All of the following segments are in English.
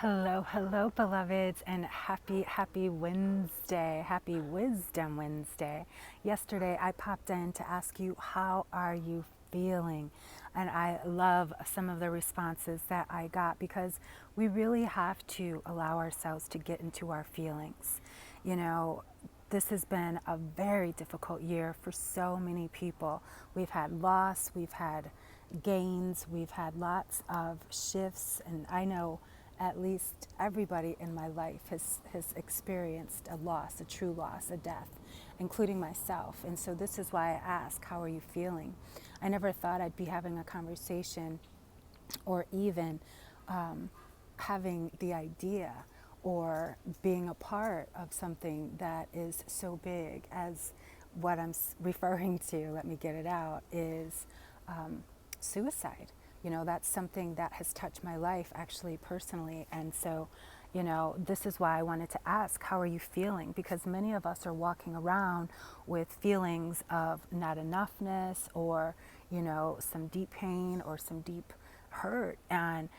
Hello, hello, beloveds, and happy Wednesday. Happy Wisdom Wednesday. Yesterday, I popped in to ask you, how are you feeling? And I love some of the responses that I got because we really have to allow ourselves to get into our feelings. You know, this has been a very difficult year for so many people. We've had loss, we've had gains, we've had lots of shifts, and I know at least everybody in my life has experienced a loss, a true loss, a death, including myself. And so this is why I ask, how are you feeling? I never thought I'd be having a conversation or even having the idea or being a part of something that is so big as what I'm referring to, let me get it out, is suicide. You know, that's something that has touched my life actually personally. And so, this is why I wanted to ask, how are you feeling? Because many of us are walking around with feelings of not enoughness or, some deep pain or some deep hurt. And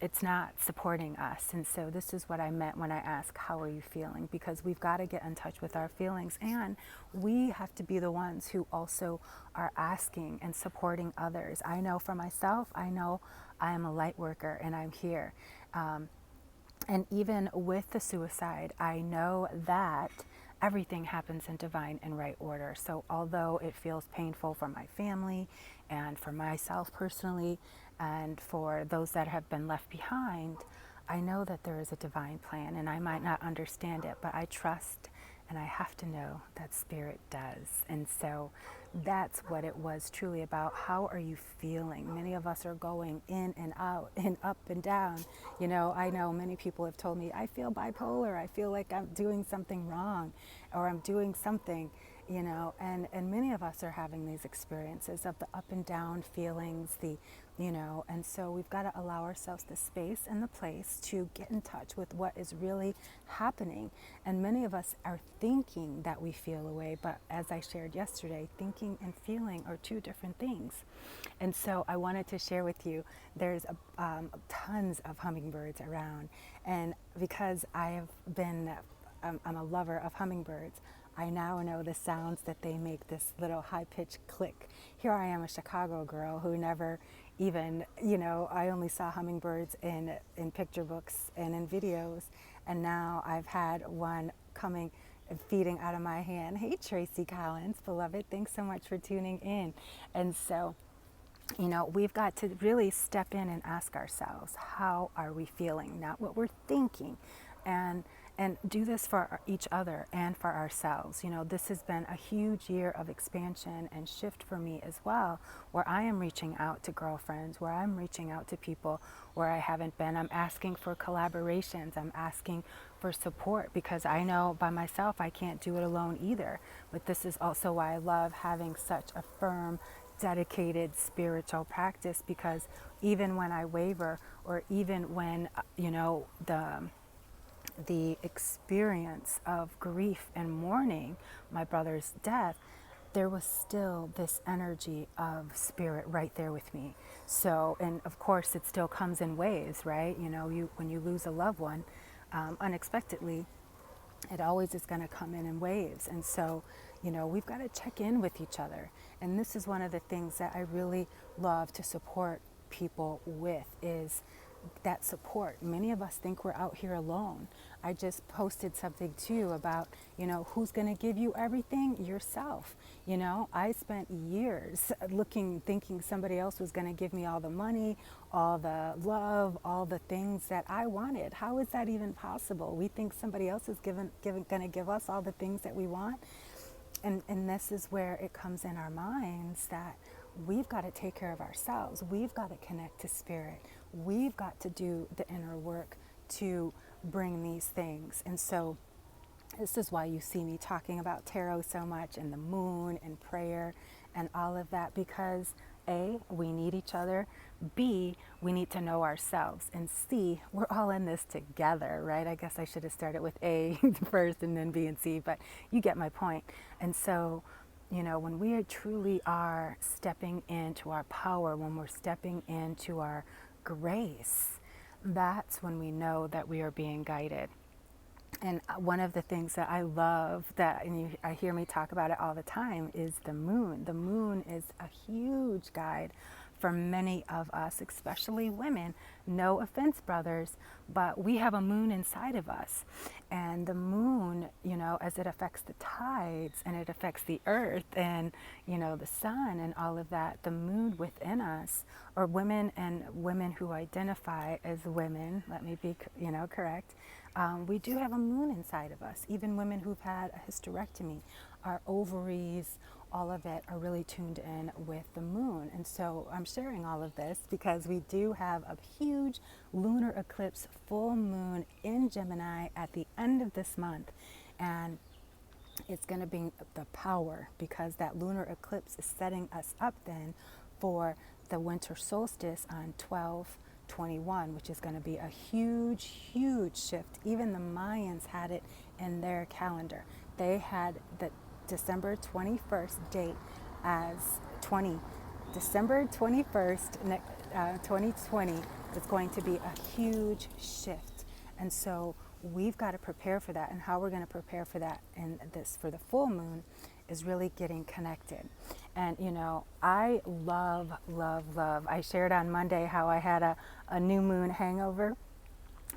it's not supporting us. And so this is what I meant when I asked, how are you feeling? Because we've got to get in touch with our feelings, and we have to be the ones who also are asking and supporting others. I know for myself, I know I am a light worker and I'm here. And even with the suicide, I know that everything happens in divine and right order. So although it feels painful for my family and for myself personally and for those that have been left behind, I know that there is a divine plan, and I might not understand it, but I trust, and I have to know that Spirit does. And so that's what it was truly about. How are you feeling? Many of us are going in and out and up and down. I know many people have told me, I feel bipolar. I feel like I'm doing something wrong, or I'm doing something, and many of us are having these experiences of the up and down feelings, and so we've got to allow ourselves the space and the place to get in touch with what is really happening. And many of us are thinking that we feel a way, but as I shared yesterday, thinking and feeling are two different things. And so I wanted to share with you, there's tons of hummingbirds around, and because I have been, I'm a lover of hummingbirds, I now know the sounds that they make, this little high-pitched click. Here I am, a Chicago girl who never even, I only saw hummingbirds in picture books and in videos, and now I've had one coming and feeding out of my hand. Hey, Tracy Collins, beloved, thanks so much for tuning in. And so, we've got to really step in and ask ourselves, how are we feeling? Not what we're thinking. And do this for each other and for ourselves. This has been a huge year of expansion and shift for me as well, where I am reaching out to girlfriends, where I'm reaching out to people where I haven't been. I'm asking for collaborations. I'm asking for support, because I know by myself I can't do it alone either. But this is also why I love having such a firm, dedicated spiritual practice, because even when I waver, or even when, the experience of grief and mourning my brother's death, there was still this energy of Spirit right there with me. So, and of course, it still comes in waves, right? When you lose a loved one unexpectedly, it always is going to come in waves. And so, we've got to check in with each other. And this is one of the things that I really love to support people with, is that support. Many of us think we're out here alone. I just posted something too about, who's going to give you everything? Yourself. I spent years thinking somebody else was going to give me all the money, all the love, all the things that I wanted. How is that even possible? We think somebody else is going to give us all the things that we want. And this is where it comes in our minds that we've got to take care of ourselves. We've got to connect to Spirit. We've got to do the inner work to bring these things. And so this is why you see me talking about tarot so much, and the moon and prayer and all of that, because A, we need each other. B, we need to know ourselves. And C, we're all in this together, right? I guess I should have started with A first and then B and C, but you get my point. And so, when we truly are stepping into our power, when we're stepping into our grace, that's when we know that we are being guided. And one of the things that I love that, and I hear me talk about it all the time, is the moon. The moon is a huge guide for many of us, especially women. No offense, brothers, but we have a moon inside of us. And the moon, as it affects the tides and it affects the earth and, the sun and all of that, the moon within us, or women and women who identify as women, let me be, correct. We do have a moon inside of us. Even women who've had a hysterectomy, our ovaries, all of it are really tuned in with the moon. And so I'm sharing all of this because we do have a huge lunar eclipse full moon in Gemini at the end of this month. And it's going to be the power, because that lunar eclipse is setting us up then for the winter solstice on 12/21, which is going to be a huge, huge shift. Even the Mayans had it in their calendar. They had the December 21st date as December 21st, 2020 is going to be a huge shift. And so we've got to prepare for that. And how we're going to prepare for that for the full moon is really getting connected. And I love, love, love. I shared on Monday how I had a new moon hangover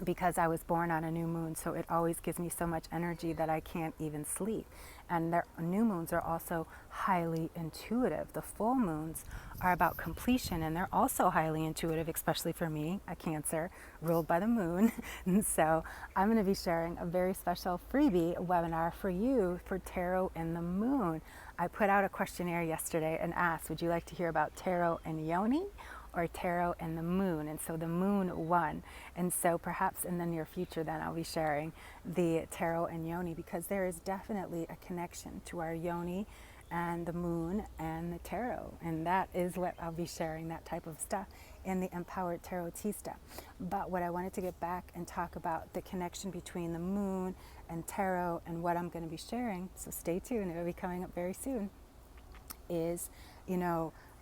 because I was born on a new moon, so it always gives me so much energy that I can't even sleep. And new moons are also highly intuitive. The full moons are about completion, and they're also highly intuitive, especially for me, a Cancer, ruled by the moon. And so I'm going to be sharing a very special freebie webinar for you for Tarot and the Moon. I put out a questionnaire yesterday and asked, would you like to hear about Tarot and Yoni or Tarot and the Moon? And so the Moon won. And so perhaps in the near future then I'll be sharing the Tarot and Yoni, because there is definitely a connection to our Yoni and the Moon and the Tarot. And that is what I'll be sharing, that type of stuff, in the Empowered Tarotista. But what I wanted to get back and talk about the connection between the Moon and Tarot and what I'm going to be sharing, so stay tuned, it'll be coming up very soon, is,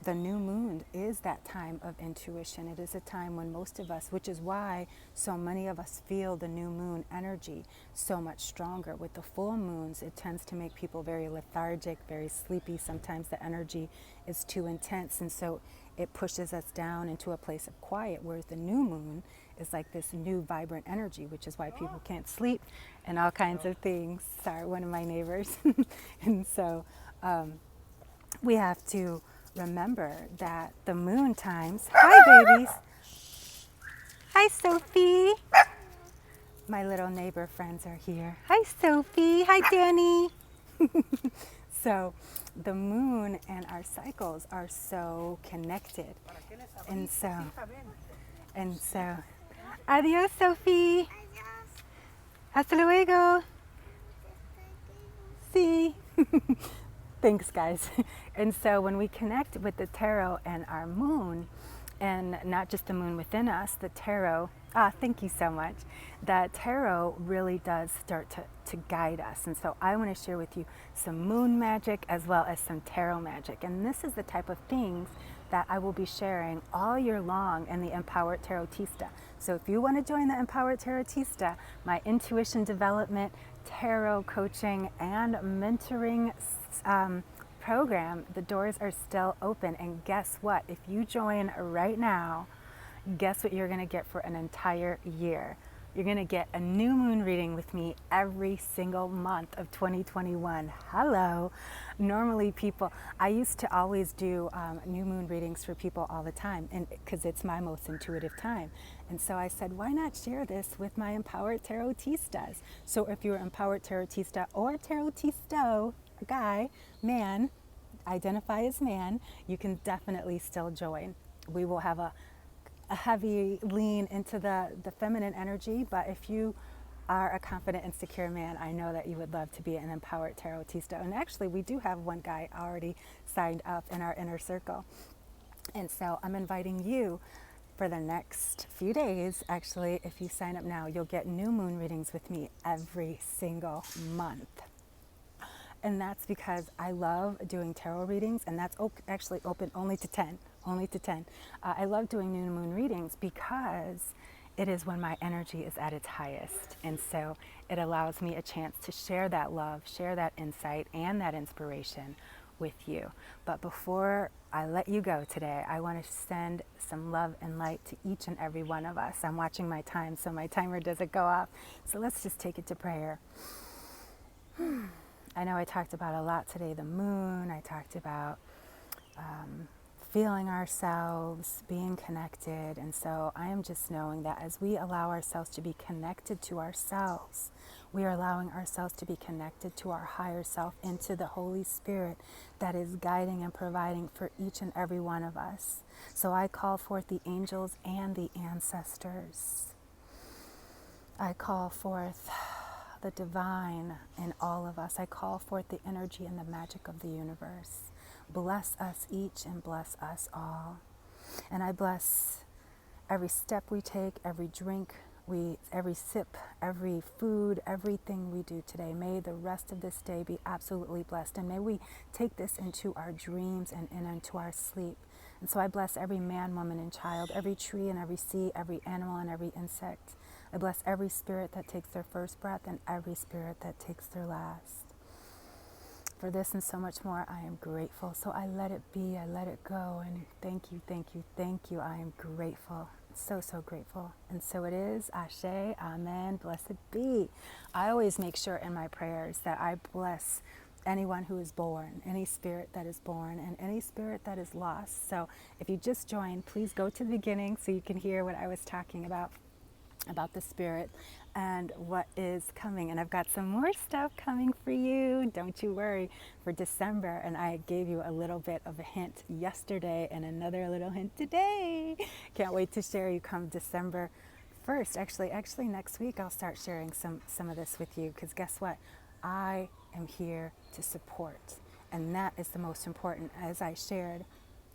the new moon is that time of intuition. It is a time when most of us, which is why so many of us feel the new moon energy so much stronger. With the full moons, it tends to make people very lethargic, very sleepy. Sometimes the energy is too intense, and so it pushes us down into a place of quiet, whereas the new moon is like this new vibrant energy, which is why people can't sleep and all kinds of things. Sorry, one of my neighbors. And so we have to remember that the moon times, hi babies, hi Sophie, my little neighbor friends are here. Hi Sophie, hi Danny. So the moon and our cycles are so connected. And so, adios Sophie. Hasta luego. See. Thanks, guys. And so when we connect with the tarot and our moon, and not just the moon within us, the tarot, thank you so much. The tarot really does start to guide us. And so I want to share with you some moon magic as well as some tarot magic. And this is the type of things that I will be sharing all year long in the Empowered Tarotista. So if you want to join the Empowered Tarotista, my intuition development, tarot coaching, and mentoring program, the doors are still open. And guess what? If you join right now, guess what you're going to get for an entire year? You're going to get a new moon reading with me every single month of 2021. Hello. Normally I used to always do new moon readings for people all the time, and because it's my most intuitive time. And so I said, why not share this with my Empowered Tarotistas? So if you're Empowered Tarotista or Tarotisto, guy, man, identify as man, you can definitely still join. We will have a heavy lean into the feminine energy, but if you are a confident and secure man, I know that you would love to be an Empowered Tarotista. And actually, we do have one guy already signed up in our inner circle. And so I'm inviting you for the next few days. Actually, if you sign up now, you'll get new moon readings with me every single month. And that's because I love doing tarot readings, and that's actually open only to 10. I love doing new moon readings because it is when my energy is at its highest. And so it allows me a chance to share that love, share that insight, and that inspiration with you. But before I let you go today, I want to send some love and light to each and every one of us. I'm watching my time, so my timer doesn't go off. So let's just take it to prayer. I know I talked about a lot today, the moon. I talked about feeling ourselves, being connected. And so I am just knowing that as we allow ourselves to be connected to ourselves, we are allowing ourselves to be connected to our higher self, into the Holy Spirit that is guiding and providing for each and every one of us. So I call forth the angels and the ancestors. I call forth the divine in all of us. I call forth the energy and the magic of the universe. Bless us each and bless us all. And I bless every step we take, every drink, every sip, every food, everything we do today. May the rest of this day be absolutely blessed. And may we take this into our dreams and into our sleep. And so I bless every man, woman, and child, every tree and every sea, every animal and every insect. I bless every spirit that takes their first breath and every spirit that takes their last. For this and so much more, I am grateful. So I let it be, I let it go, and thank you, thank you, thank you. I am grateful, so, so grateful. And so it is, Ashe, Amen, blessed be. I always make sure in my prayers that I bless anyone who is born, any spirit that is born, and any spirit that is lost. So if you just joined, please go to the beginning so you can hear what I was talking about the spirit and what is coming. And I've got some more stuff coming for you, don't you worry, for December. And I gave you a little bit of a hint yesterday and another little hint today. Can't wait to share you come December 1st. Actually next week I'll start sharing some of this with you, because guess what? I am here to support, and that is the most important. As I shared,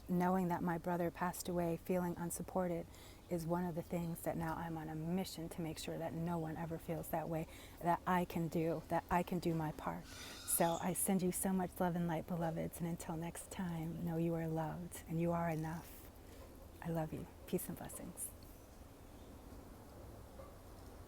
knowing that my brother passed away, feeling unsupported, is one of the things that now I'm on a mission to make sure that no one ever feels that way, that I can do my part. So I send you so much love and light, beloveds, and until next time, know you are loved and you are enough. I love you. Peace and blessings.